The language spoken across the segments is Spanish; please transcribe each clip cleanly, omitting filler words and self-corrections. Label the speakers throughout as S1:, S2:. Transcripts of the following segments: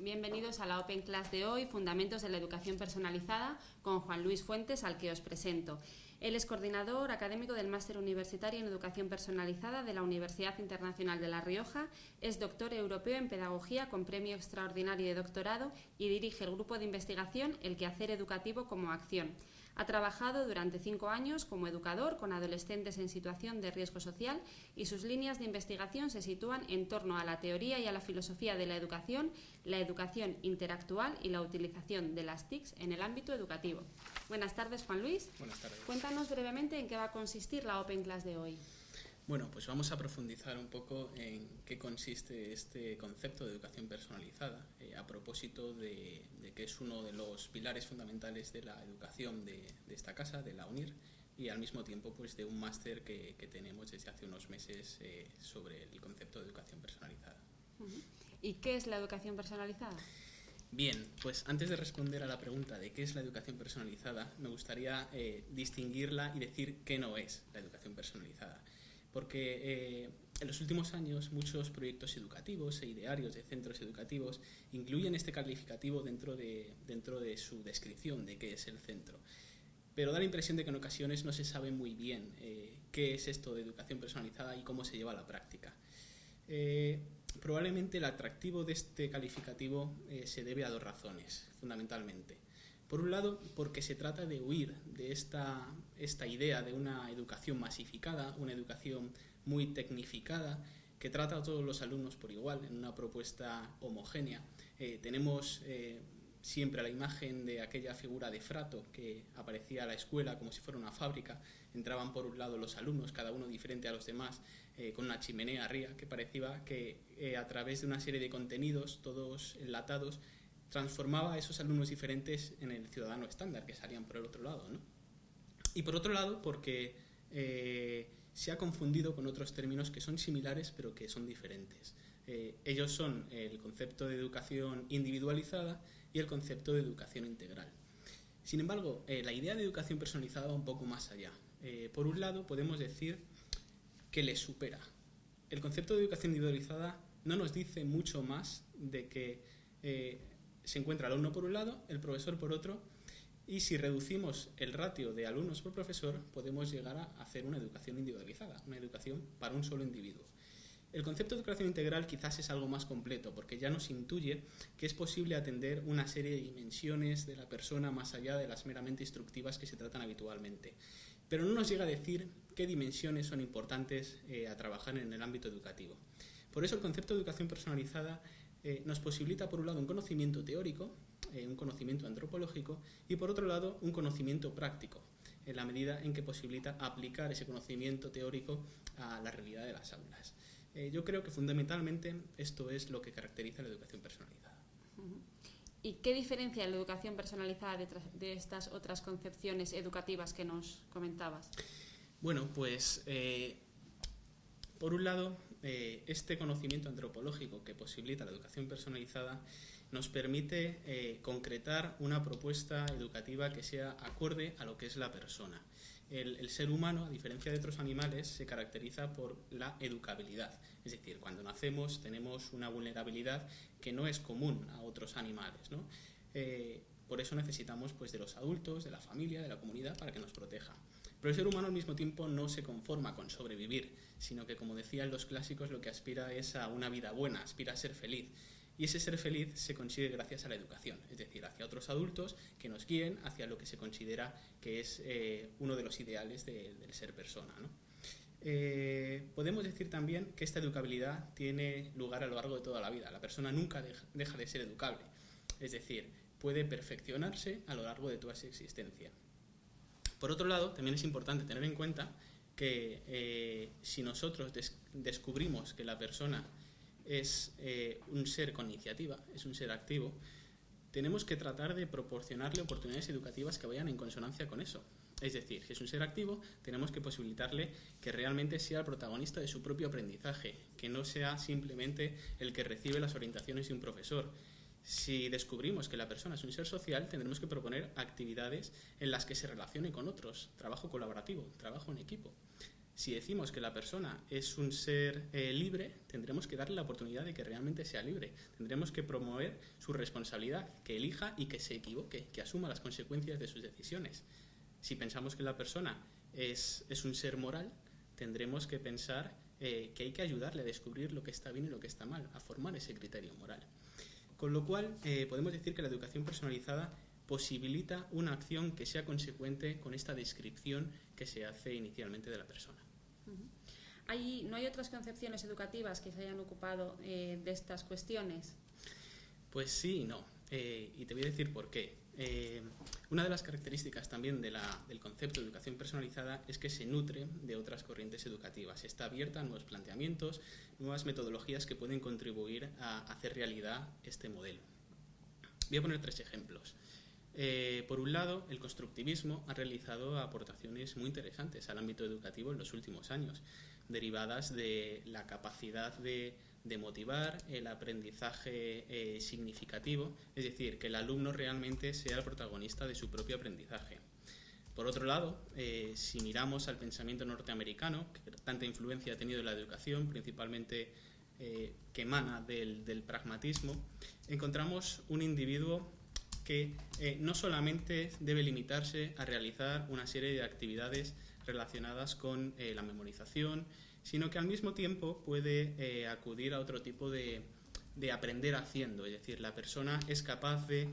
S1: Bienvenidos a la Open Class de hoy, Fundamentos de la Educación Personalizada, con Juan Luis Fuentes, al que os presento. Él es coordinador académico del Máster Universitario en Educación Personalizada de la Universidad Internacional de La Rioja, es doctor europeo en Pedagogía con premio extraordinario de doctorado y dirige el grupo de investigación El Quehacer Educativo como Acción. Ha trabajado durante 5 años como educador con adolescentes en situación de riesgo social y sus líneas de investigación se sitúan en torno a la teoría y a la filosofía de la educación interactual y la utilización de las TICs en el ámbito educativo. Buenas tardes, Juan Luis.
S2: Buenas tardes.
S1: Cuéntanos brevemente en qué va a consistir la Open Class de hoy.
S2: Bueno, pues vamos a profundizar un poco en qué consiste este concepto de educación personalizada, a propósito de que es uno de los pilares fundamentales de la educación de esta casa, de la UNIR, y al mismo tiempo pues de un máster que tenemos desde hace unos meses sobre el concepto de educación personalizada.
S1: ¿Y qué es la educación personalizada?
S2: Bien, pues antes de responder a la pregunta de qué es la educación personalizada, me gustaría distinguirla y decir qué no es la educación personalizada. Porque en los últimos años muchos proyectos educativos e idearios de centros educativos incluyen este calificativo dentro de su descripción de qué es el centro. Pero da la impresión de que en ocasiones no se sabe muy bien qué es esto de educación personalizada y cómo se lleva a la práctica. Probablemente el atractivo de este calificativo se debe a dos razones, fundamentalmente. Por un lado, porque se trata de huir de esta idea de una educación masificada, una educación muy tecnificada, que trata a todos los alumnos por igual, en una propuesta homogénea. Tenemos siempre la imagen de aquella figura de frato que aparecía a la escuela como si fuera una fábrica. Entraban por un lado los alumnos, cada uno diferente a los demás, con una chimenea arriba, que parecía que a través de una serie de contenidos, todos enlatados, transformaba a esos alumnos diferentes en el ciudadano estándar que salían por el otro lado, ¿no? Y por otro lado, porque se ha confundido con otros términos que son similares pero que son diferentes. Ellos son el concepto de educación individualizada y el concepto de educación integral. Sin embargo, la idea de educación personalizada va un poco más allá. Por un lado, podemos decir que le supera. El concepto de educación individualizada no nos dice mucho más de que se encuentra el alumno por un lado, el profesor por otro, y si reducimos el ratio de alumnos por profesor, podemos llegar a hacer una educación individualizada, una educación para un solo individuo. El concepto de educación integral quizás es algo más completo, porque ya nos intuye que es posible atender una serie de dimensiones de la persona más allá de las meramente instructivas que se tratan habitualmente. Pero no nos llega a decir qué dimensiones son importantes a trabajar en el ámbito educativo. Por eso el concepto de educación personalizada nos posibilita, por un lado, un conocimiento teórico, un conocimiento antropológico, y por otro lado, un conocimiento práctico, en la medida en que posibilita aplicar ese conocimiento teórico a la realidad de las aulas. Yo creo que fundamentalmente esto es lo que caracteriza la educación personalizada.
S1: ¿Y qué diferencia la educación personalizada de estas otras concepciones educativas que nos comentabas?
S2: Bueno, pues por un lado, este conocimiento antropológico que posibilita la educación personalizada nos permite concretar una propuesta educativa que sea acorde a lo que es la persona. El ser humano, a diferencia de otros animales, se caracteriza por la educabilidad. Es decir, cuando nacemos tenemos una vulnerabilidad que no es común a otros animales, ¿no? Por eso necesitamos pues, de los adultos, de la familia, de la comunidad, para que nos proteja. Pero el ser humano al mismo tiempo no se conforma con sobrevivir, sino que, como decían los clásicos, lo que aspira es a una vida buena, aspira a ser feliz. Y ese ser feliz se consigue gracias a la educación, es decir, hacia otros adultos que nos guíen hacia lo que se considera que es uno de los ideales del ser persona, ¿no? Podemos decir también que esta educabilidad tiene lugar a lo largo de toda la vida. La persona nunca deja de ser educable, es decir, puede perfeccionarse a lo largo de toda su existencia. Por otro lado, también es importante tener en cuenta que si nosotros descubrimos que la persona es un ser con iniciativa, es un ser activo, tenemos que tratar de proporcionarle oportunidades educativas que vayan en consonancia con eso. Es decir, si es un ser activo, tenemos que posibilitarle que realmente sea el protagonista de su propio aprendizaje, que no sea simplemente el que recibe las orientaciones de un profesor. Si descubrimos que la persona es un ser social, tendremos que proponer actividades en las que se relacione con otros, trabajo colaborativo, trabajo en equipo. Si decimos que la persona es un ser libre, tendremos que darle la oportunidad de que realmente sea libre. Tendremos que promover su responsabilidad, que elija y que se equivoque, que asuma las consecuencias de sus decisiones. Si pensamos que la persona es un ser moral, tendremos que pensar que hay que ayudarle a descubrir lo que está bien y lo que está mal, a formar ese criterio moral. Con lo cual, podemos decir que la educación personalizada posibilita una acción que sea consecuente con esta descripción que se hace inicialmente de la persona.
S1: ¿No hay otras concepciones educativas que se hayan ocupado de estas cuestiones?
S2: Pues sí y no. Y te voy a decir por qué. Una de las características también del concepto de educación personalizada es que se nutre de otras corrientes educativas. Está abierta a nuevos planteamientos, nuevas metodologías que pueden contribuir a hacer realidad este modelo. Voy a poner 3 ejemplos. Por un lado, el constructivismo ha realizado aportaciones muy interesantes al ámbito educativo en los últimos años, derivadas de la capacidad de motivar el aprendizaje significativo, es decir, que el alumno realmente sea el protagonista de su propio aprendizaje. Por otro lado, si miramos al pensamiento norteamericano, que tanta influencia ha tenido en la educación, principalmente que emana del pragmatismo, encontramos un individuo que no solamente debe limitarse a realizar una serie de actividades relacionadas con la memorización, sino que al mismo tiempo puede acudir a otro tipo de aprender haciendo. Es decir, la persona es capaz de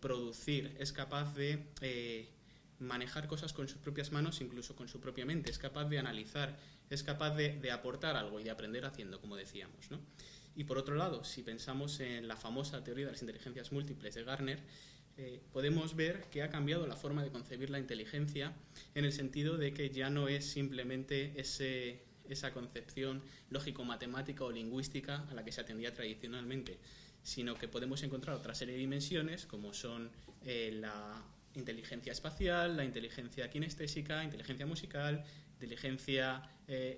S2: producir, es capaz de manejar cosas con sus propias manos, incluso con su propia mente, es capaz de analizar, es capaz de aportar algo y de aprender haciendo, como decíamos, ¿no? Y por otro lado, si pensamos en la famosa teoría de las inteligencias múltiples de Gardner, podemos ver que ha cambiado la forma de concebir la inteligencia en el sentido de que ya no es simplemente esa concepción lógico-matemática o lingüística a la que se atendía tradicionalmente, sino que podemos encontrar otra serie de dimensiones como son la inteligencia espacial, la inteligencia kinestésica, inteligencia musical, inteligencia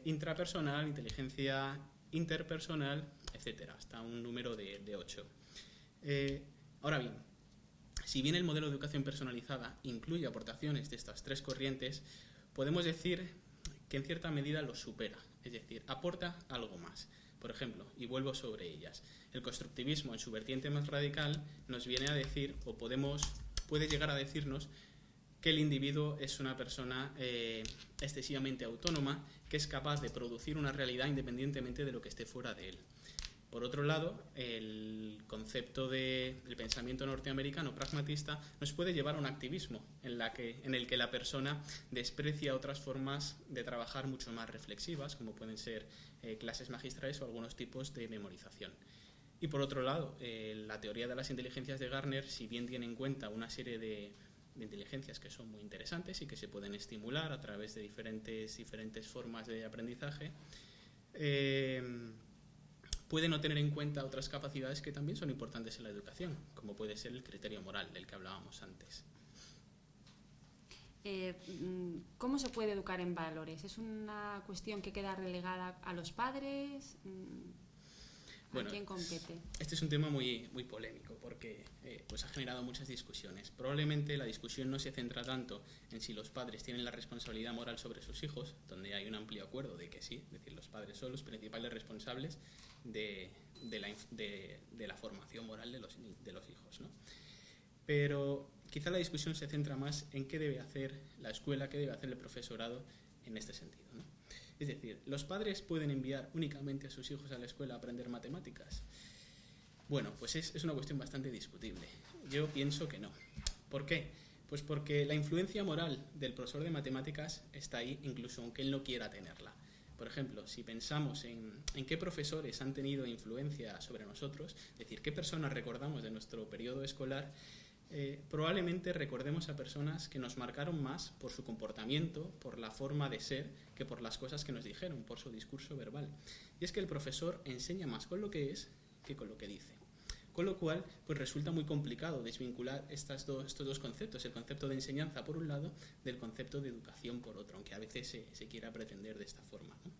S2: intrapersonal, inteligencia interpersonal, etcétera, hasta un número de 8. Ahora bien, si bien el modelo de educación personalizada incluye aportaciones de estas 3 corrientes, podemos decir que en cierta medida lo supera, es decir, aporta algo más. Por ejemplo, y vuelvo sobre ellas, el constructivismo en su vertiente más radical nos viene a decir, o puede llegar a decirnos, que el individuo es una persona excesivamente autónoma, que es capaz de producir una realidad independientemente de lo que esté fuera de él. Por otro lado, el concepto del pensamiento norteamericano pragmatista nos puede llevar a un activismo en el que la persona desprecia otras formas de trabajar mucho más reflexivas, como pueden ser clases magistrales o algunos tipos de memorización. Y por otro lado, la teoría de las inteligencias de Gardner, si bien tiene en cuenta una serie de inteligencias que son muy interesantes y que se pueden estimular a través de diferentes formas de aprendizaje, puede no tener en cuenta otras capacidades que también son importantes en la educación, como puede ser el criterio moral del que hablábamos antes.
S1: ¿Cómo se puede educar en valores? ¿Es una cuestión que queda relegada a los padres? ¿A quién compete?
S2: Este es un tema muy, muy polémico porque pues ha generado muchas discusiones. Probablemente la discusión no se centra tanto en si los padres tienen la responsabilidad moral sobre sus hijos, donde hay un amplio acuerdo de que sí, es decir, los padres son los principales responsables de la formación moral de los hijos, ¿no? Pero quizá la discusión se centra más en qué debe hacer la escuela, qué debe hacer el profesorado en este sentido, ¿no? Es decir, ¿los padres pueden enviar únicamente a sus hijos a la escuela a aprender matemáticas? Bueno, pues es una cuestión bastante discutible. Yo pienso que no. ¿Por qué? Pues porque la influencia moral del profesor de matemáticas está ahí, incluso aunque él no quiera tenerla. Por ejemplo, si pensamos en qué profesores han tenido influencia sobre nosotros, es decir, qué personas recordamos de nuestro periodo escolar, probablemente recordemos a personas que nos marcaron más por su comportamiento, por la forma de ser, que por las cosas que nos dijeron, por su discurso verbal. Y es que el profesor enseña más con lo que es que con lo que dice. Con lo cual, pues resulta muy complicado desvincular estos dos conceptos, el concepto de enseñanza por un lado, del concepto de educación por otro, aunque a veces se quiera pretender de esta forma, ¿no?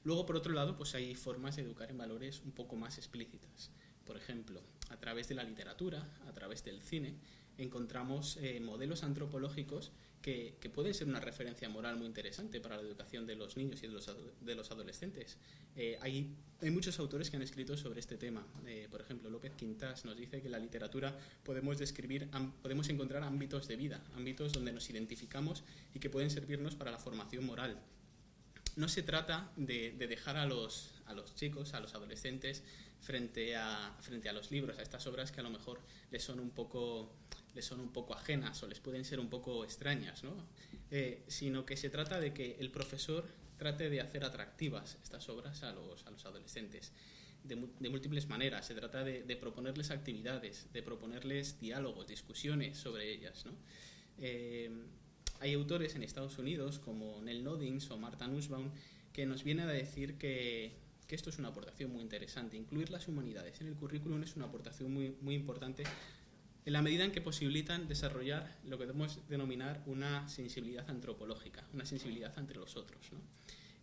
S2: Luego, por otro lado, pues hay formas de educar en valores un poco más explícitas. Por ejemplo, a través de la literatura, a través del cine, encontramos modelos antropológicos que pueden ser una referencia moral muy interesante para la educación de los niños y de los adolescentes. Hay muchos autores que han escrito sobre este tema. Por ejemplo, López Quintás nos dice que en la literatura podemos encontrar ámbitos de vida, ámbitos donde nos identificamos y que pueden servirnos para la formación moral. No se trata de dejar a los chicos, a los adolescentes, frente a los libros, a estas obras que a lo mejor les son un poco ajenas o les pueden ser un poco extrañas, ¿no? Sino que se trata de que el profesor trate de hacer atractivas estas obras a los adolescentes de múltiples maneras. Se trata de proponerles actividades, de proponerles diálogos, discusiones sobre ellas, ¿no? Hay autores en Estados Unidos como Nell Noddings o Martha Nussbaum que nos vienen a decir que esto es una aportación muy interesante. Incluir las humanidades en el currículum es una aportación muy, muy importante en la medida en que posibilitan desarrollar lo que debemos denominar una sensibilidad antropológica, una sensibilidad entre los otros, ¿no?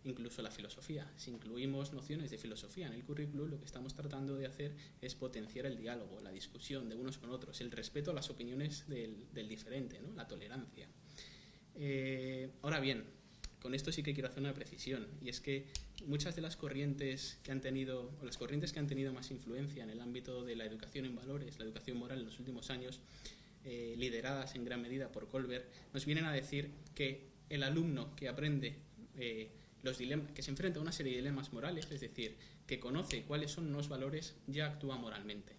S2: Incluso la filosofía. Si incluimos nociones de filosofía en el currículum, lo que estamos tratando de hacer es potenciar el diálogo, la discusión de unos con otros, el respeto a las opiniones del diferente, ¿no? La tolerancia. Ahora bien, con esto sí que quiero hacer una precisión, y es que muchas de las corrientes que han tenido más influencia en el ámbito de la educación en valores, la educación moral en los últimos años, lideradas en gran medida por Kohlberg, nos vienen a decir que el alumno que aprende que se enfrenta a una serie de dilemas morales, es decir, que conoce cuáles son los valores, ya actúa moralmente.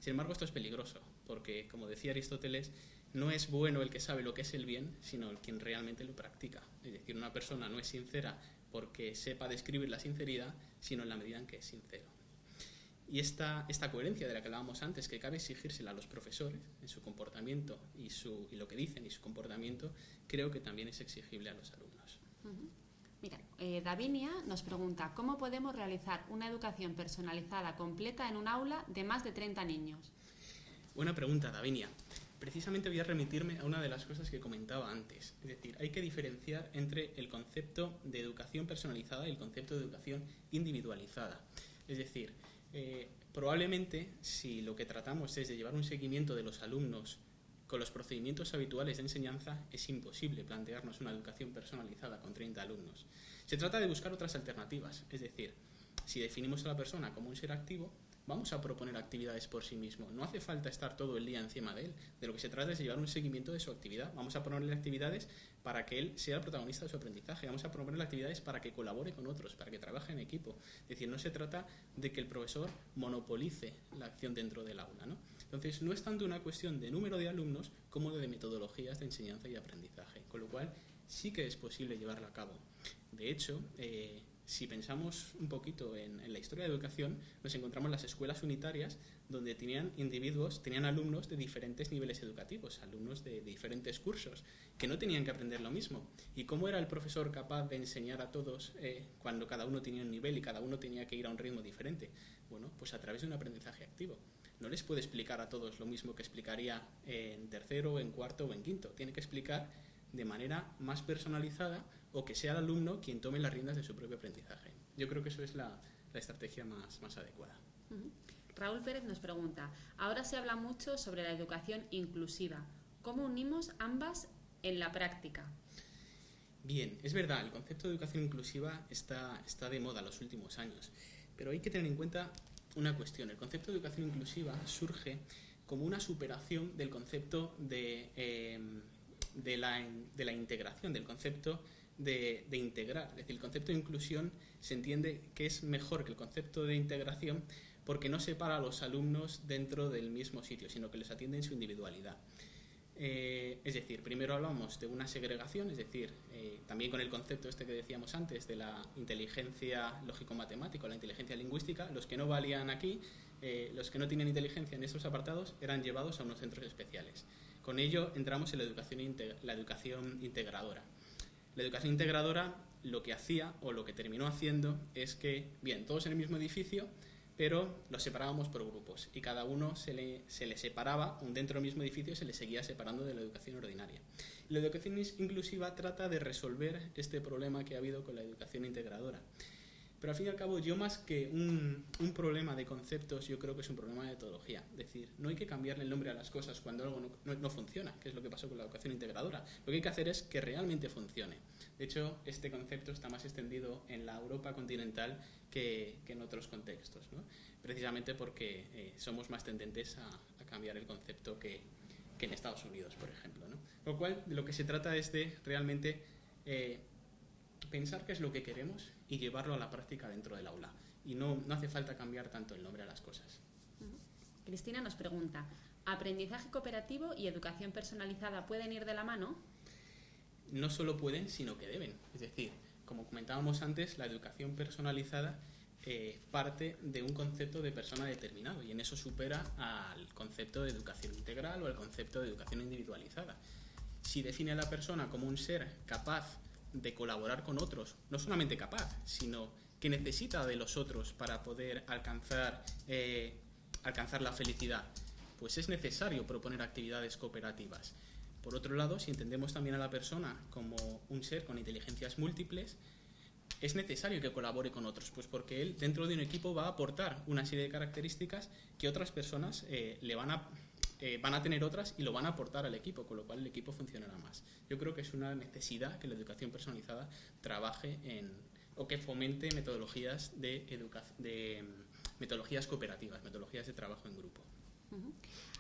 S2: Sin embargo, esto es peligroso, porque, como decía Aristóteles, no es bueno el que sabe lo que es el bien, sino el quien realmente lo practica. Es decir, una persona no es sincera porque sepa describir la sinceridad, sino en la medida en que es sincero. Y esta coherencia de la que hablábamos antes, que cabe exigírsela a los profesores en su comportamiento y lo que dicen y su comportamiento, creo que también es exigible a los alumnos.
S1: Uh-huh. Mira, Davinia nos pregunta, ¿cómo podemos realizar una educación personalizada completa en un aula de más de 30 niños?
S2: Buena pregunta, Davinia. Precisamente voy a remitirme a una de las cosas que comentaba antes. Es decir, hay que diferenciar entre el concepto de educación personalizada y el concepto de educación individualizada. Es decir, probablemente si lo que tratamos es de llevar un seguimiento de los alumnos con los procedimientos habituales de enseñanza, es imposible plantearnos una educación personalizada con 30 alumnos. Se trata de buscar otras alternativas. Es decir, si definimos a la persona como un ser activo, vamos a proponer actividades por sí mismo. No hace falta estar todo el día encima de él. De lo que se trata es de llevar un seguimiento de su actividad. Vamos a ponerle actividades para que él sea el protagonista de su aprendizaje. Vamos a proponerle actividades para que colabore con otros, para que trabaje en equipo. Es decir, no se trata de que el profesor monopolice la acción dentro del aula, ¿no? Entonces, no es tanto una cuestión de número de alumnos como de metodologías de enseñanza y aprendizaje. Con lo cual, sí que es posible llevarla a cabo. De hecho, si pensamos un poquito en la historia de la educación, nos encontramos las escuelas unitarias donde tenían alumnos de diferentes niveles educativos, alumnos de diferentes cursos, que no tenían que aprender lo mismo. ¿Y cómo era el profesor capaz de enseñar a todos cuando cada uno tenía un nivel y cada uno tenía que ir a un ritmo diferente? Bueno, pues a través de un aprendizaje activo. No les puede explicar a todos lo mismo que explicaría en tercero, en cuarto o en quinto. Tiene que explicar de manera más personalizada o que sea el alumno quien tome las riendas de su propio aprendizaje. Yo creo que eso es la estrategia más adecuada.
S1: Uh-huh. Raúl Pérez nos pregunta, ahora se habla mucho sobre la educación inclusiva. ¿Cómo unimos ambas en la práctica?
S2: Bien, es verdad, el concepto de educación inclusiva está de moda en los últimos años, pero hay que tener en cuenta una cuestión. El concepto de educación inclusiva surge como una superación del concepto de la integración, del concepto de integrar. Es decir, el concepto de inclusión se entiende que es mejor que el concepto de integración porque no separa a los alumnos dentro del mismo sitio, sino que les atiende en su individualidad. Es decir, primero hablamos de una segregación, es decir, también con el concepto este que decíamos antes de la inteligencia lógico-matemática, la inteligencia lingüística, los que no valían aquí, los que no tienen inteligencia en estos apartados, eran llevados a unos centros especiales. Con ello entramos en la educación integradora. La educación integradora lo que hacía, o lo que terminó haciendo, es que, bien, todos en el mismo edificio, pero los separábamos por grupos y cada uno se le separaba, dentro del mismo edificio se le seguía separando de la educación ordinaria. La educación inclusiva trata de resolver este problema que ha habido con la educación integradora. Pero al fin y al cabo, yo más que un problema de conceptos, yo creo que es un problema de metodología. Es decir, no hay que cambiarle el nombre a las cosas cuando algo no funciona, que es lo que pasó con la educación integradora. Lo que hay que hacer es que realmente funcione. De hecho, este concepto está más extendido en la Europa continental que en otros contextos, ¿no? Precisamente porque somos más tendentes a cambiar el concepto que en Estados Unidos, por ejemplo, ¿no? Lo cual, de lo que se trata es de realmente pensar qué es lo que queremos y llevarlo a la práctica dentro del aula. Y no hace falta cambiar tanto el nombre a las cosas.
S1: Cristina nos pregunta, ¿aprendizaje cooperativo y educación personalizada pueden ir de la mano?
S2: No solo pueden, sino que deben. Es decir, como comentábamos antes, la educación personalizada parte de un concepto de persona determinado y en eso supera al concepto de educación integral o al concepto de educación individualizada. Si define a la persona como un ser capaz de colaborar con otros, no solamente capaz, sino que necesita de los otros para poder alcanzar la felicidad, pues es necesario proponer actividades cooperativas. Por otro lado, si entendemos también a la persona como un ser con inteligencias múltiples, es necesario que colabore con otros, pues porque él dentro de un equipo va a aportar una serie de características que otras personas van a tener otras y lo van a aportar al equipo, con lo cual el equipo funcionará más. Yo creo que es una necesidad que la educación personalizada trabaje o que fomente metodologías metodologías cooperativas, metodologías de trabajo en grupo.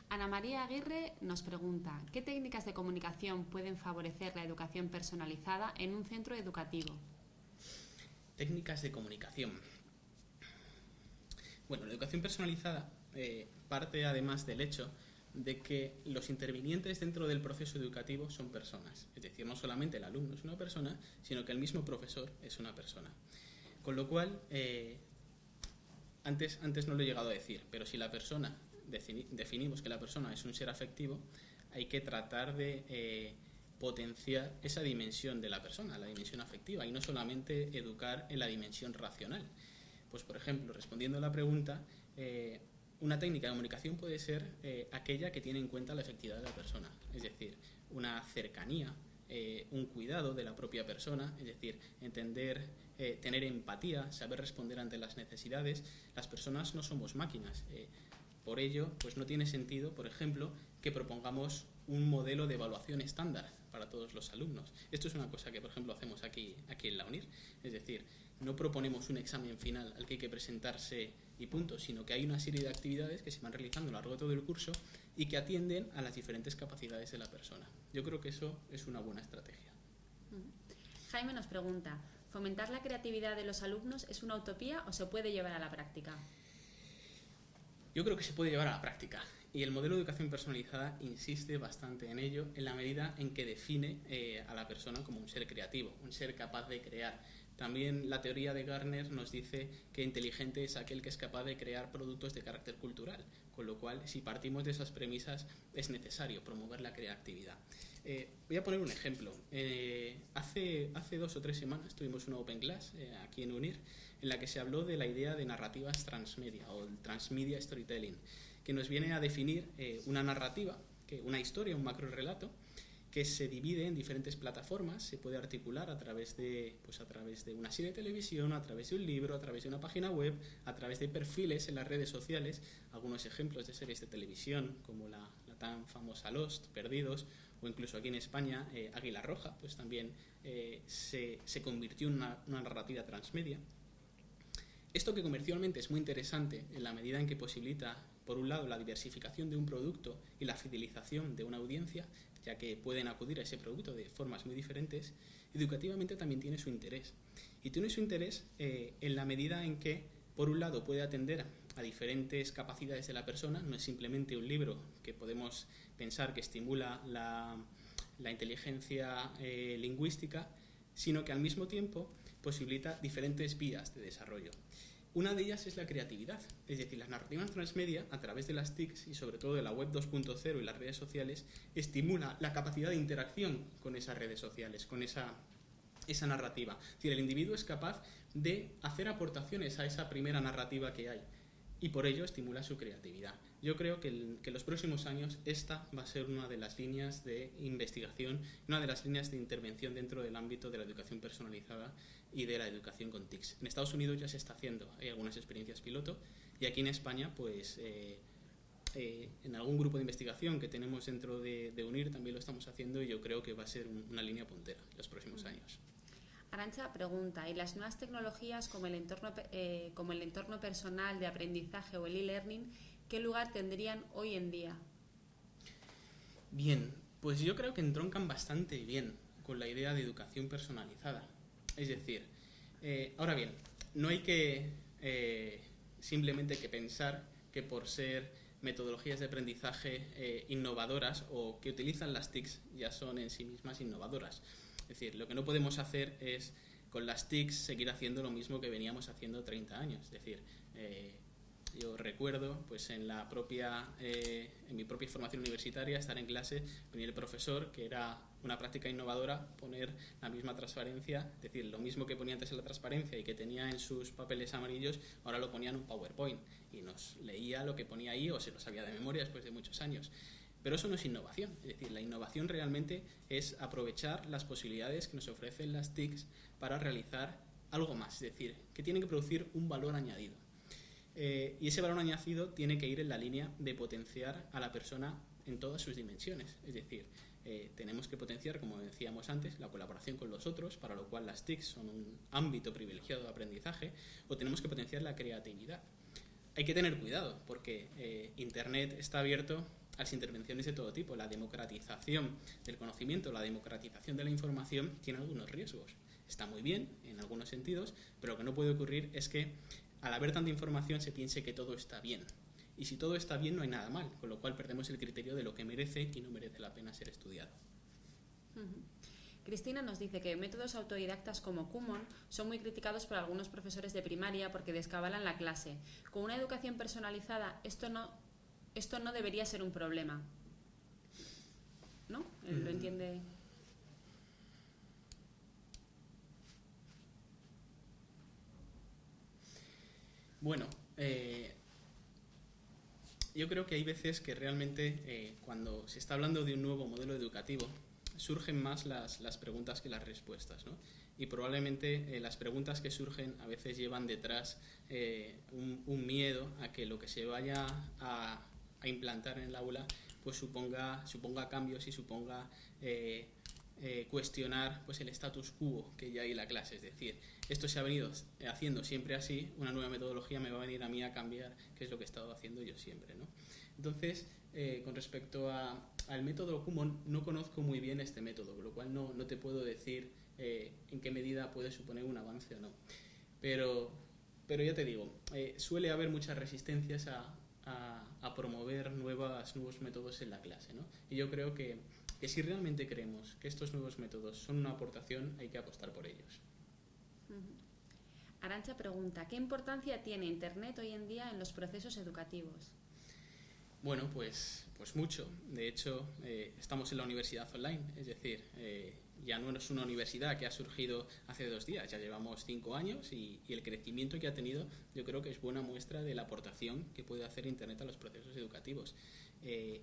S1: Ana María Aguirre nos pregunta, ¿qué técnicas de comunicación pueden favorecer la educación personalizada en un centro educativo?
S2: Técnicas de comunicación. Bueno, la educación personalizada parte además del hecho de que los intervinientes dentro del proceso educativo son personas. Es decir, no solamente el alumno es una persona, sino que el mismo profesor es una persona. Con lo cual, antes no lo he llegado a decir, pero si la persona, definimos que la persona es un ser afectivo, hay que tratar de potenciar esa dimensión de la persona, la dimensión afectiva, y no solamente educar en la dimensión racional. Pues, por ejemplo, respondiendo a la pregunta, una técnica de comunicación puede ser aquella que tiene en cuenta la afectividad de la persona, es decir, una cercanía, un cuidado de la propia persona, es decir, entender, tener empatía, saber responder ante las necesidades. Las personas no somos máquinas. Por ello, pues no tiene sentido, por ejemplo, que propongamos un modelo de evaluación estándar para todos los alumnos. Esto es una cosa que, por ejemplo, hacemos aquí en la UNIR. Es decir, no proponemos un examen final al que hay que presentarse y punto, sino que hay una serie de actividades que se van realizando a lo largo de todo el curso y que atienden a las diferentes capacidades de la persona. Yo creo que eso es una buena estrategia.
S1: Jaime nos pregunta, ¿fomentar la creatividad de los alumnos es una utopía o se puede llevar a la práctica?
S2: Yo creo que se puede llevar a la práctica y el modelo de educación personalizada insiste bastante en ello en la medida en que define a la persona como un ser creativo, un ser capaz de crear. También la teoría de Gardner nos dice que inteligente es aquel que es capaz de crear productos de carácter cultural, con lo cual, si partimos de esas premisas, es necesario promover la creatividad. Voy a poner un ejemplo. Hace 2 o 3 semanas tuvimos una Open Class aquí en UNIR en la que se habló de la idea de narrativas transmedia o el transmedia storytelling, que nos viene a definir una narrativa, una historia, un macrorelato, que se divide en diferentes plataformas, se puede articular a través de una serie de televisión, a través de un libro, a través de una página web, a través de perfiles en las redes sociales. Algunos ejemplos de series de televisión, como la tan famosa Lost, Perdidos, o incluso aquí en España, Águila Roja, pues también se convirtió en una narrativa transmedia. Esto que comercialmente es muy interesante en la medida en que posibilita, por un lado, la diversificación de un producto y la fidelización de una audiencia, ya que pueden acudir a ese producto de formas muy diferentes, educativamente también tiene su interés. Y tiene su interés en la medida en que, por un lado, puede atender a diferentes capacidades de la persona, no es simplemente un libro que podemos pensar que estimula la inteligencia lingüística, sino que al mismo tiempo posibilita diferentes vías de desarrollo. Una de ellas es la creatividad, es decir, las narrativas transmedia, a través de las TICs y sobre todo de la web 2.0 y las redes sociales, estimula la capacidad de interacción con esas redes sociales, con esa narrativa. Es decir, el individuo es capaz de hacer aportaciones a esa primera narrativa que hay y por ello estimula su creatividad. Yo creo que en los próximos años esta va a ser una de las líneas de investigación, una de las líneas de intervención dentro del ámbito de la educación personalizada y de la educación con TICs. En Estados Unidos ya se está haciendo, hay algunas experiencias piloto, y aquí en España pues en algún grupo de investigación que tenemos dentro de UNIR también lo estamos haciendo, y yo creo que va a ser una línea puntera en los próximos años.
S1: Arantxa pregunta, ¿y las nuevas tecnologías como el entorno personal de aprendizaje o el e-learning, qué lugar tendrían hoy en día?
S2: Bien, pues yo creo que entroncan bastante bien con la idea de educación personalizada. Es decir, ahora bien, no hay que simplemente que pensar que por ser metodologías de aprendizaje innovadoras o que utilizan las TICs ya son en sí mismas innovadoras. Es decir, lo que no podemos hacer es con las TICs seguir haciendo lo mismo que veníamos haciendo 30 años. Es decir, yo recuerdo pues en mi propia formación universitaria estar en clase, venir el profesor, que era una práctica innovadora, poner la misma transparencia, es decir, lo mismo que ponía antes en la transparencia y que tenía en sus papeles amarillos, ahora lo ponía en un PowerPoint y nos leía lo que ponía ahí o se lo sabía de memoria después de muchos años. Pero eso no es innovación, es decir, la innovación realmente es aprovechar las posibilidades que nos ofrecen las TICs para realizar algo más, es decir, que tienen que producir un valor añadido. Y ese valor añadido tiene que ir en la línea de potenciar a la persona en todas sus dimensiones, es decir, tenemos que potenciar, como decíamos antes, la colaboración con los otros, para lo cual las TICs son un ámbito privilegiado de aprendizaje, o tenemos que potenciar la creatividad. Hay que tener cuidado porque Internet está abierto a las intervenciones de todo tipo. La democratización del conocimiento, la democratización de la información tiene algunos riesgos. Está muy bien en algunos sentidos, pero lo que no puede ocurrir es que al haber tanta información se piense que todo está bien. Y si todo está bien no hay nada mal, con lo cual perdemos el criterio de lo que merece y no merece la pena ser estudiado.
S1: Cristina nos dice que métodos autodidactas como Kumon son muy criticados por algunos profesores de primaria porque descabalan la clase. Con una educación personalizada esto no debería ser un problema, ¿no? ¿Lo entiende?
S2: Bueno, yo creo que hay veces que realmente cuando se está hablando de un nuevo modelo educativo surgen más las preguntas que las respuestas, ¿no? Y probablemente las preguntas que surgen a veces llevan detrás un miedo a que lo que se vaya a implantar en el aula pues suponga cambios y suponga cuestionar pues el status quo que ya hay en la clase. Es decir, esto se ha venido haciendo siempre así, una nueva metodología me va a venir a mí a cambiar qué es lo que he estado haciendo yo siempre, ¿no? Entonces, con respecto al método Kumon, no conozco muy bien este método, con lo cual no te puedo decir en qué medida puede suponer un avance o no. Pero ya te digo, suele haber muchas resistencias a promover nuevos métodos en la clase, ¿no? Y yo creo que si realmente creemos que estos nuevos métodos son una aportación, hay que apostar por ellos.
S1: Arantxa pregunta, ¿qué importancia tiene Internet hoy en día en los procesos educativos?
S2: Bueno, pues mucho. De hecho, estamos en la universidad online, es decir, ya no es una universidad que ha surgido hace 2 días, ya llevamos 5 años y el crecimiento que ha tenido yo creo que es buena muestra de la aportación que puede hacer Internet a los procesos educativos.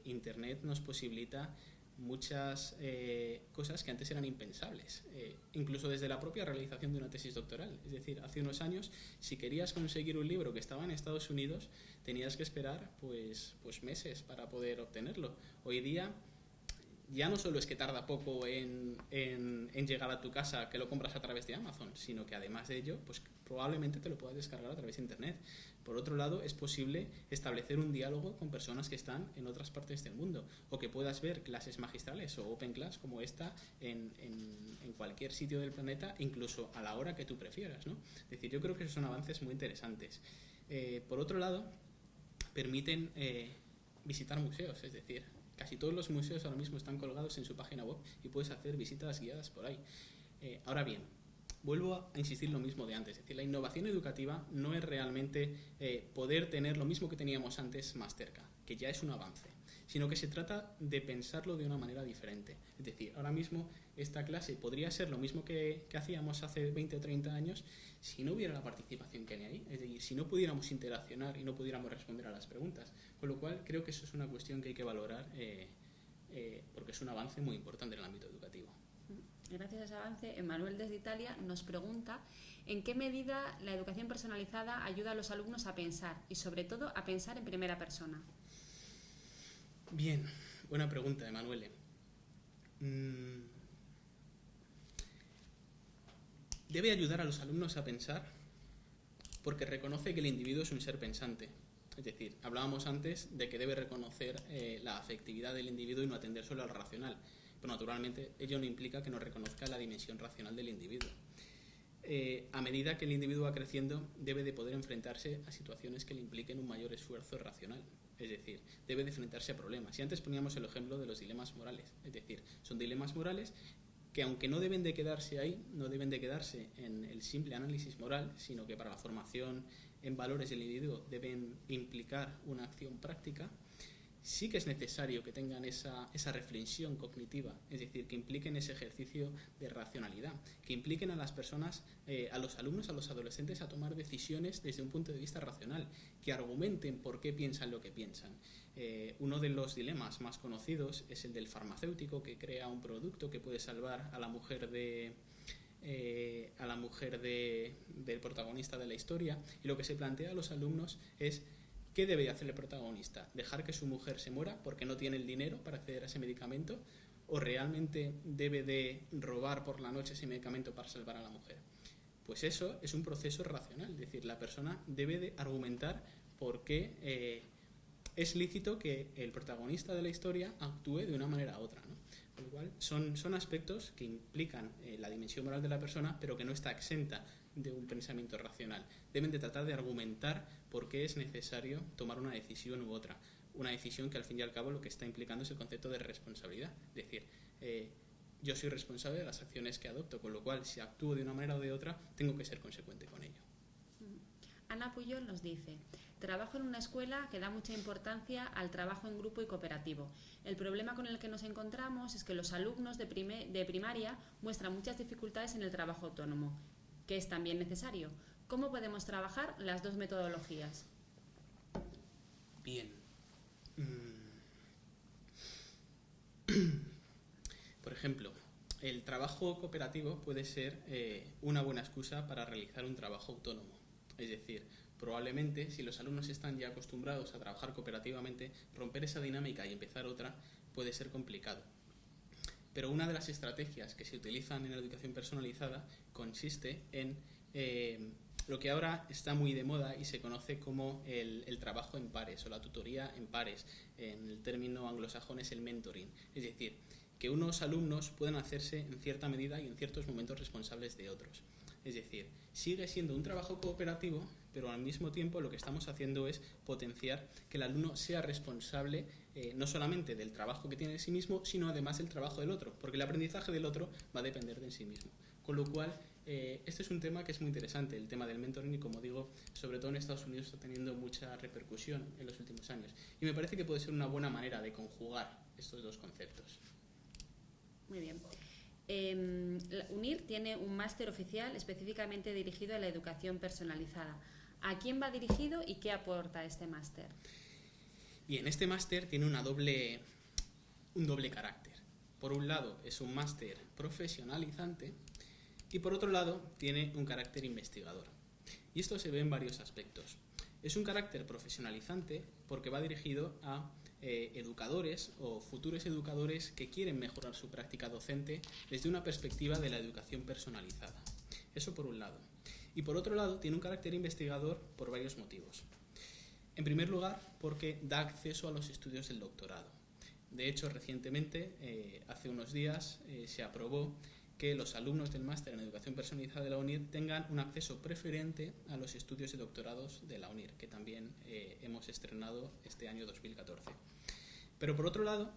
S2: Internet nos posibilita muchas cosas que antes eran impensables, incluso desde la propia realización de una tesis doctoral. Es decir, hace unos años, si querías conseguir un libro que estaba en Estados Unidos, tenías que esperar pues meses para poder obtenerlo. Hoy día ya no solo es que tarda poco en llegar a tu casa, que lo compras a través de Amazon, sino que además de ello, pues probablemente te lo puedas descargar a través de Internet. Por otro lado, es posible establecer un diálogo con personas que están en otras partes del mundo, o que puedas ver clases magistrales o open class como esta en cualquier sitio del planeta, incluso a la hora que tú prefieras, ¿no? Es decir, yo creo que esos son avances muy interesantes. Por otro lado, permiten visitar museos, es decir, casi todos los museos ahora mismo están colgados en su página web y puedes hacer visitas guiadas por ahí. Ahora bien, vuelvo a insistir lo mismo de antes, es decir, la innovación educativa no es realmente poder tener lo mismo que teníamos antes más cerca, que ya es un avance, sino que se trata de pensarlo de una manera diferente. Es decir, ahora mismo esta clase podría ser lo mismo que hacíamos hace 20 o 30 años si no hubiera la participación que hay ahí. Es decir, si no pudiéramos interaccionar y no pudiéramos responder a las preguntas. Con lo cual, creo que eso es una cuestión que hay que valorar porque es un avance muy importante en el ámbito educativo.
S1: Gracias a ese avance, Emanuel desde Italia nos pregunta en qué medida la educación personalizada ayuda a los alumnos a pensar y, sobre todo, a pensar en primera persona.
S2: Bien, buena pregunta, Emanuele. Debe ayudar a los alumnos a pensar porque reconoce que el individuo es un ser pensante. Es decir, hablábamos antes de que debe reconocer la afectividad del individuo y no atender solo al racional. Pero naturalmente ello no implica que no reconozca la dimensión racional del individuo. A medida que el individuo va creciendo, debe de poder enfrentarse a situaciones que le impliquen un mayor esfuerzo racional. Es decir, debe de enfrentarse a problemas. Y antes poníamos el ejemplo de los dilemas morales. Es decir, son dilemas morales que, aunque no deben de quedarse ahí, no deben de quedarse en el simple análisis moral, sino que para la formación en valores del individuo deben implicar una acción práctica. Sí que es necesario que tengan esa reflexión cognitiva, es decir, que impliquen ese ejercicio de racionalidad, que impliquen a las personas, a los alumnos, a los adolescentes, a tomar decisiones desde un punto de vista racional, que argumenten por qué piensan lo que piensan. Uno de los dilemas más conocidos es el del farmacéutico que crea un producto que puede salvar a la mujer del protagonista de la historia, y lo que se plantea a los alumnos es: ¿qué debe hacer el protagonista? ¿Dejar que su mujer se muera porque no tiene el dinero para acceder a ese medicamento? ¿O realmente debe de robar por la noche ese medicamento para salvar a la mujer? Pues eso es un proceso racional, es decir, la persona debe de argumentar por qué es lícito que el protagonista de la historia actúe de una manera u otra, ¿no? Con lo cual, son aspectos que implican la dimensión moral de la persona, pero que no está exenta de un pensamiento racional. Deben de tratar de argumentar por qué es necesario tomar una decisión u otra. Una decisión que, al fin y al cabo, lo que está implicando es el concepto de responsabilidad. Es decir, yo soy responsable de las acciones que adopto, con lo cual, si actúo de una manera o de otra, tengo que ser consecuente con ello.
S1: Ana Puyol nos dice: trabajo en una escuela que da mucha importancia al trabajo en grupo y cooperativo. El problema con el que nos encontramos es que los alumnos de primaria muestran muchas dificultades en el trabajo autónomo, que es también necesario. ¿Cómo podemos trabajar las dos metodologías?
S2: Bien. Por ejemplo, el trabajo cooperativo puede ser una buena excusa para realizar un trabajo autónomo. Es decir, probablemente si los alumnos están ya acostumbrados a trabajar cooperativamente, romper esa dinámica y empezar otra puede ser complicado. Pero una de las estrategias que se utilizan en la educación personalizada consiste en lo que ahora está muy de moda y se conoce como el trabajo en pares o la tutoría en pares. En el término anglosajón es el mentoring. Es decir, que unos alumnos puedan hacerse en cierta medida y en ciertos momentos responsables de otros. Es decir, sigue siendo un trabajo cooperativo, pero al mismo tiempo lo que estamos haciendo es potenciar que el alumno sea responsable no solamente del trabajo que tiene en sí mismo, sino además del trabajo del otro, porque el aprendizaje del otro va a depender de sí mismo. Con lo cual, este es un tema que es muy interesante, el tema del mentoring, y como digo, sobre todo en Estados Unidos está teniendo mucha repercusión en los últimos años. Y me parece que puede ser una buena manera de conjugar estos dos conceptos.
S1: Muy bien. UNIR tiene un máster oficial específicamente dirigido a la educación personalizada. ¿A quién va dirigido y qué aporta este máster?
S2: Bien, este máster tiene un doble carácter. Por un lado, es un máster profesionalizante y por otro lado, tiene un carácter investigador. Y esto se ve en varios aspectos. Es un carácter profesionalizante porque va dirigido a educadores o futuros educadores que quieren mejorar su práctica docente desde una perspectiva de la educación personalizada. Eso por un lado. Y por otro lado, tiene un carácter investigador por varios motivos. En primer lugar, porque da acceso a los estudios del doctorado. De hecho, recientemente, hace unos días, se aprobó que los alumnos del máster en educación personalizada de la UNIR tengan un acceso preferente a los estudios de doctorados de la UNIR, que también hemos estrenado este año 2014. Pero por otro lado,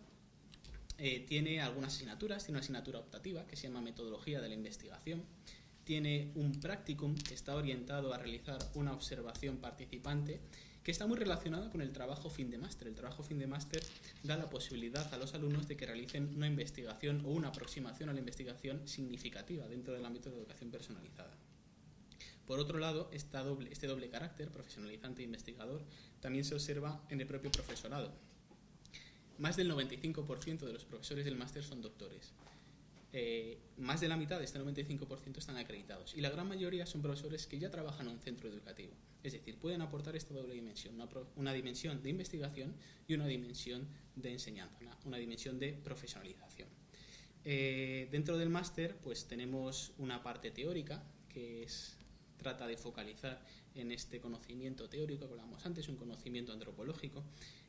S2: tiene algunas asignaturas, tiene una asignatura optativa que se llama Metodología de la Investigación, tiene un practicum que está orientado a realizar una observación participante que está muy relacionada con el trabajo fin de máster. El trabajo fin de máster da la posibilidad a los alumnos de que realicen una investigación o una aproximación a la investigación significativa dentro del ámbito de la educación personalizada. Por otro lado, este doble carácter, profesionalizante e investigador, también se observa en el propio profesorado. Más del 95% de los profesores del máster son doctores. Más de la mitad de este 95% están acreditados y la gran mayoría son profesores que ya trabajan en un centro educativo. Es decir, pueden aportar esta doble dimensión, una dimensión de investigación y una dimensión de enseñanza, una dimensión de profesionalización. Dentro del máster pues tenemos una parte teórica que trata de focalizar en este conocimiento teórico que hablábamos antes, un conocimiento antropológico,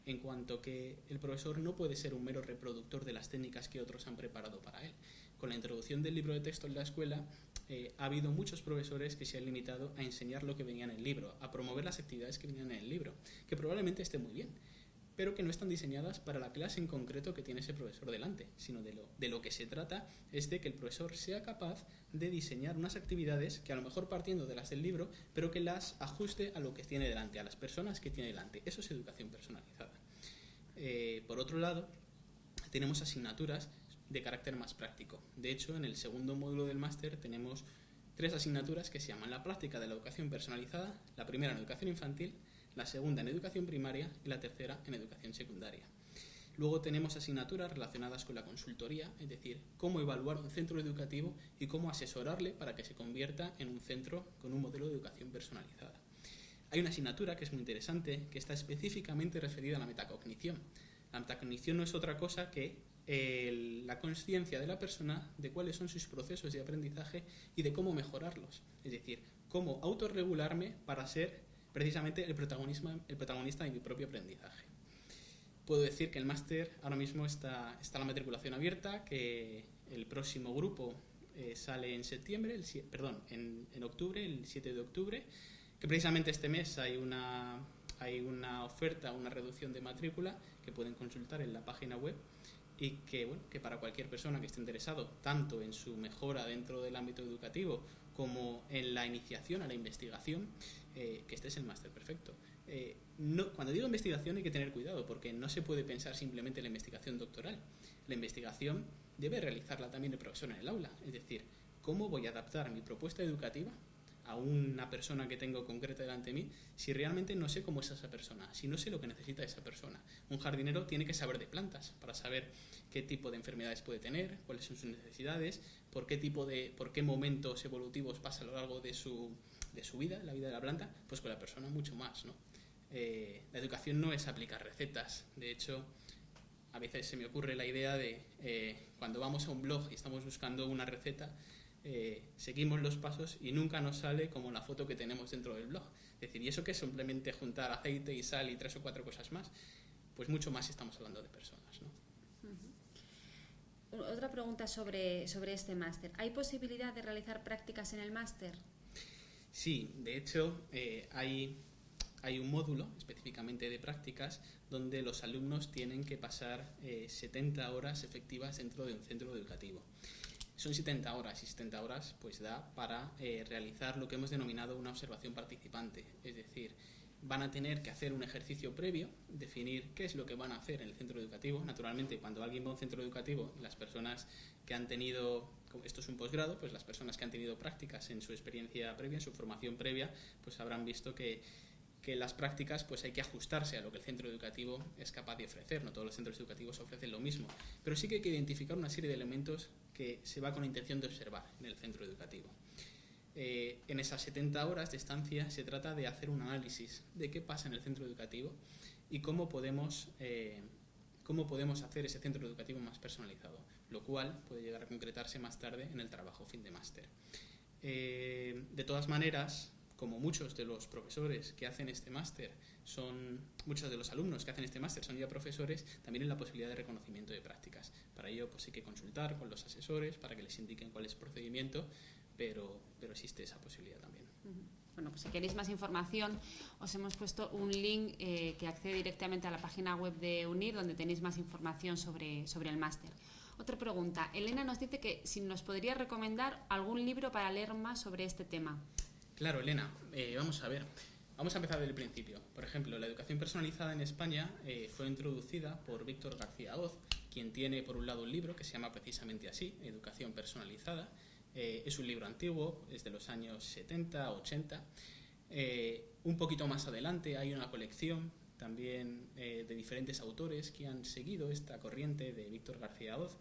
S2: en cuanto que el profesor no puede ser un mero reproductor de las técnicas que otros han preparado para él. Con la introducción del libro de texto en la escuela ha habido muchos profesores que se han limitado a enseñar lo que venía en el libro, a promover las actividades que venían en el libro, que probablemente esté muy bien, pero que no están diseñadas para la clase en concreto que tiene ese profesor delante, sino de lo que se trata es de que el profesor sea capaz de diseñar unas actividades que a lo mejor partiendo de las del libro, pero que las ajuste a lo que tiene delante, a las personas que tiene delante. Eso es educación personalizada. Por otro lado, tenemos asignaturas de carácter más práctico. De hecho, en el segundo módulo del máster tenemos 3 asignaturas que se llaman la práctica de la educación personalizada, la primera en educación infantil, la segunda en educación primaria y la tercera en educación secundaria. Luego tenemos asignaturas relacionadas con la consultoría, es decir, cómo evaluar un centro educativo y cómo asesorarle para que se convierta en un centro con un modelo de educación personalizada. Hay una asignatura que es muy interesante, que está específicamente referida a la metacognición. La metacognición no es otra cosa que la conciencia de la persona de cuáles son sus procesos de aprendizaje y de cómo mejorarlos. Es decir, cómo autorregularme para ser precisamente el protagonista de mi propio aprendizaje. Puedo decir que el máster ahora mismo está la matriculación abierta, que el próximo grupo sale en septiembre, en octubre, el 7 de octubre, que precisamente este mes hay una oferta, una reducción de matrícula que pueden consultar en la página web y que para cualquier persona que esté interesado tanto en su mejora dentro del ámbito educativo como en la iniciación a la investigación, que este es el máster perfecto. Cuando digo investigación hay que tener cuidado porque no se puede pensar simplemente en la investigación doctoral. La investigación debe realizarla también el profesor en el aula, es decir, cómo voy a adaptar mi propuesta educativa a una persona que tengo concreta delante de mí si realmente no sé cómo es esa persona, si no sé lo que necesita esa persona. Un jardinero tiene que saber de plantas para saber qué tipo de enfermedades puede tener, cuáles son sus necesidades, por qué momentos evolutivos pasa a lo largo de su vida, la vida de la planta, pues con la persona mucho más, ¿no? La educación no es aplicar recetas. De hecho, a veces se me ocurre la idea de cuando vamos a un blog y estamos buscando una receta, seguimos los pasos y nunca nos sale como la foto que tenemos dentro del blog. Es decir, ¿y eso qué es? Simplemente juntar aceite y sal y 3 o 4 cosas más. Pues mucho más si estamos hablando de personas, ¿no?
S1: Otra pregunta sobre este máster. ¿Hay posibilidad de realizar prácticas en el máster?
S2: Sí, de hecho hay un módulo específicamente de prácticas donde los alumnos tienen que pasar 70 horas efectivas dentro de un centro educativo. Son 70 horas y 70 horas pues da para realizar lo que hemos denominado una observación participante, es decir, van a tener que hacer un ejercicio previo, definir qué es lo que van a hacer en el centro educativo. Naturalmente, cuando alguien va a un centro educativo, las personas que han tenido, esto es un posgrado, pues las personas que han tenido prácticas en su experiencia previa, en su formación previa, pues habrán visto que las prácticas pues hay que ajustarse a lo que el centro educativo es capaz de ofrecer. No todos los centros educativos ofrecen lo mismo, pero sí que hay que identificar una serie de elementos que se va con la intención de observar en el centro educativo. En esas 70 horas de estancia se trata de hacer un análisis de qué pasa en el centro educativo y cómo podemos hacer ese centro educativo más personalizado, lo cual puede llegar a concretarse más tarde en el trabajo fin de máster. De todas maneras, como muchos de los profesores que hacen este máster muchos de los alumnos que hacen este máster son ya profesores, también hay la posibilidad de reconocimiento de prácticas. Para ello pues hay que consultar con los asesores para que les indiquen cuál es el procedimiento, pero existe esa posibilidad también.
S1: Bueno, pues si queréis más información, os hemos puesto un link que accede directamente a la página web de UNIR, donde tenéis más información sobre el máster. Otra pregunta. Elena nos dice que si nos podría recomendar algún libro para leer más sobre este tema.
S2: Claro, Elena. Vamos a ver. Vamos a empezar desde el principio. Por ejemplo, la educación personalizada en España fue introducida por Víctor García Hoz, quien tiene por un lado un libro que se llama precisamente así, Educación Personalizada, Es un libro antiguo, es de los años 70, 80. Un poquito más adelante hay una colección también de diferentes autores que han seguido esta corriente de Víctor García Hoz.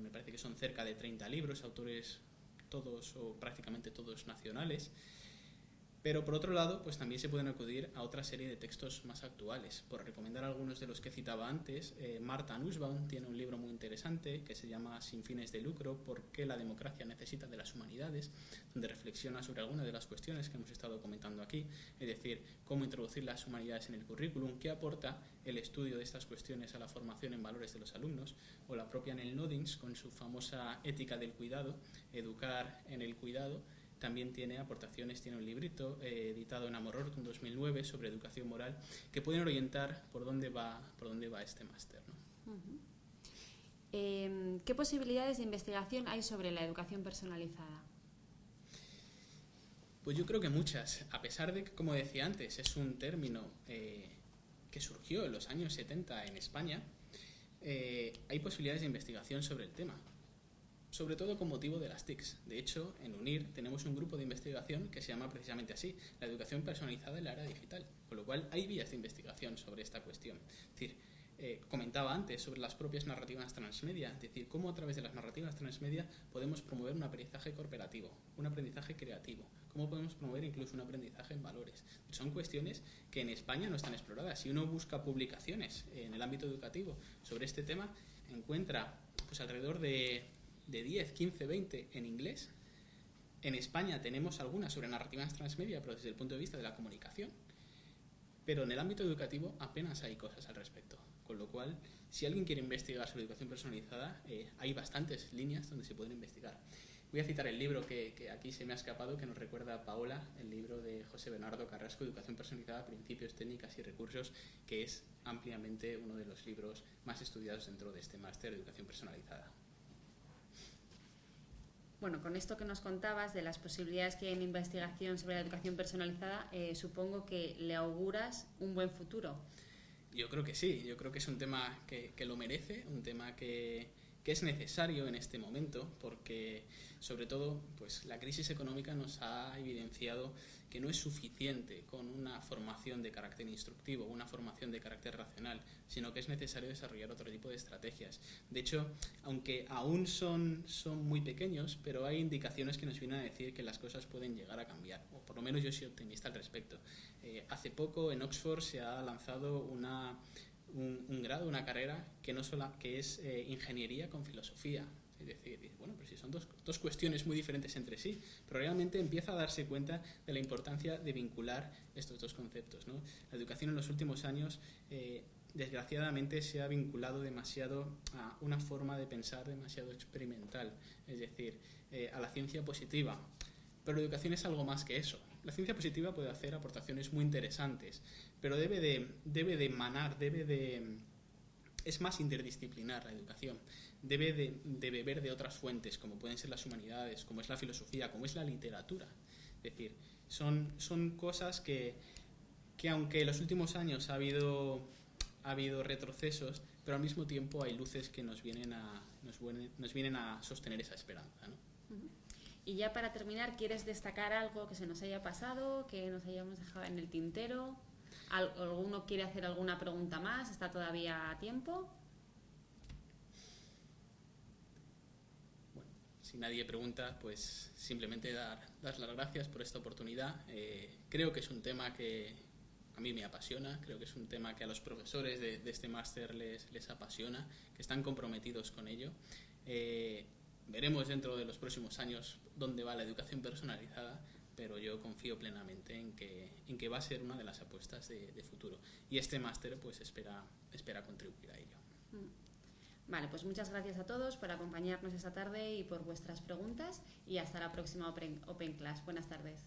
S2: Me parece que son cerca de 30 libros, autores todos o prácticamente todos nacionales. Pero por otro lado, pues también se pueden acudir a otra serie de textos más actuales. Por recomendar algunos de los que citaba antes, Martha Nussbaum tiene un libro muy interesante que se llama Sin fines de lucro, ¿por qué la democracia necesita de las humanidades?, donde reflexiona sobre algunas de las cuestiones que hemos estado comentando aquí, es decir, cómo introducir las humanidades en el currículum, qué aporta el estudio de estas cuestiones a la formación en valores de los alumnos, o la propia Nell Noddings con su famosa ética del cuidado, educar en el cuidado. También tiene aportaciones, tiene un librito editado en Amor-Ort en 2009 sobre educación moral que pueden orientar por dónde va este máster, ¿no?
S1: ¿Qué posibilidades de investigación hay sobre la educación personalizada?
S2: Pues yo creo que muchas, a pesar de que, como decía antes, es un término que surgió en los años 70 en España, hay posibilidades de investigación sobre el tema. Sobre todo con motivo de las TICs. De hecho, en UNIR tenemos un grupo de investigación que se llama precisamente así, la educación personalizada en la era digital, con lo cual hay vías de investigación sobre esta cuestión. Es decir, comentaba antes sobre las propias narrativas transmedia, es decir, cómo a través de las narrativas transmedia podemos promover un aprendizaje cooperativo, un aprendizaje creativo, cómo podemos promover incluso un aprendizaje en valores. Son cuestiones que en España no están exploradas. Si uno busca publicaciones en el ámbito educativo sobre este tema, encuentra pues alrededor de 10, 15, 20 en inglés. En España tenemos algunas sobre narrativas transmedia, pero desde el punto de vista de la comunicación. Pero en el ámbito educativo apenas hay cosas al respecto. Con lo cual, si alguien quiere investigar sobre educación personalizada, hay bastantes líneas donde se pueden investigar. Voy a citar el libro que aquí se me ha escapado, que nos recuerda a Paola, el libro de José Bernardo Carrasco, Educación personalizada, principios, técnicas y recursos, que es ampliamente uno de los libros más estudiados dentro de este máster de educación personalizada.
S1: Bueno, con esto que nos contabas de las posibilidades que hay en investigación sobre la educación personalizada, supongo que le auguras un buen futuro.
S2: Yo creo que sí, yo creo que es un tema que lo merece, un tema que es necesario en este momento, porque sobre todo pues la crisis económica nos ha evidenciado que no es suficiente con una formación de carácter instructivo, una formación de carácter racional, sino que es necesario desarrollar otro tipo de estrategias. De hecho, aunque aún son muy pequeños, pero hay indicaciones que nos vienen a decir que las cosas pueden llegar a cambiar, o por lo menos yo soy optimista al respecto. Hace poco en Oxford se ha lanzado un grado, una carrera que es ingeniería con filosofía. Es decir, bueno, pero si son dos cuestiones muy diferentes entre sí, pero realmente empieza a darse cuenta de la importancia de vincular estos dos conceptos, ¿no? La educación en los últimos años, desgraciadamente, se ha vinculado demasiado a una forma de pensar demasiado experimental, es decir, a la ciencia positiva. Pero la educación es algo más que eso. La ciencia positiva puede hacer aportaciones muy interesantes, pero debe de emanar, es más interdisciplinar la educación. Debe de beber de otras fuentes, como pueden ser las humanidades, como es la filosofía, como es la literatura. Es decir, son cosas que aunque en los últimos años ha habido retrocesos, pero al mismo tiempo hay luces que nos vienen a sostener esa esperanza, ¿no?
S1: Y ya para terminar, ¿quieres destacar algo que se nos haya pasado, que nos hayamos dejado en el tintero? ¿Alguno quiere hacer alguna pregunta más? ¿Está todavía a tiempo?
S2: Bueno, si nadie pregunta, pues simplemente dar las gracias por esta oportunidad. Creo que es un tema que a mí me apasiona, creo que es un tema que a los profesores de este máster les apasiona, que están comprometidos con ello. Veremos dentro de los próximos años dónde va la educación personalizada, pero yo confío plenamente en que va a ser una de las apuestas de futuro. Y este máster pues espera contribuir a ello.
S1: Vale, pues muchas gracias a todos por acompañarnos esta tarde y por vuestras preguntas, y hasta la próxima Open Class. Buenas tardes.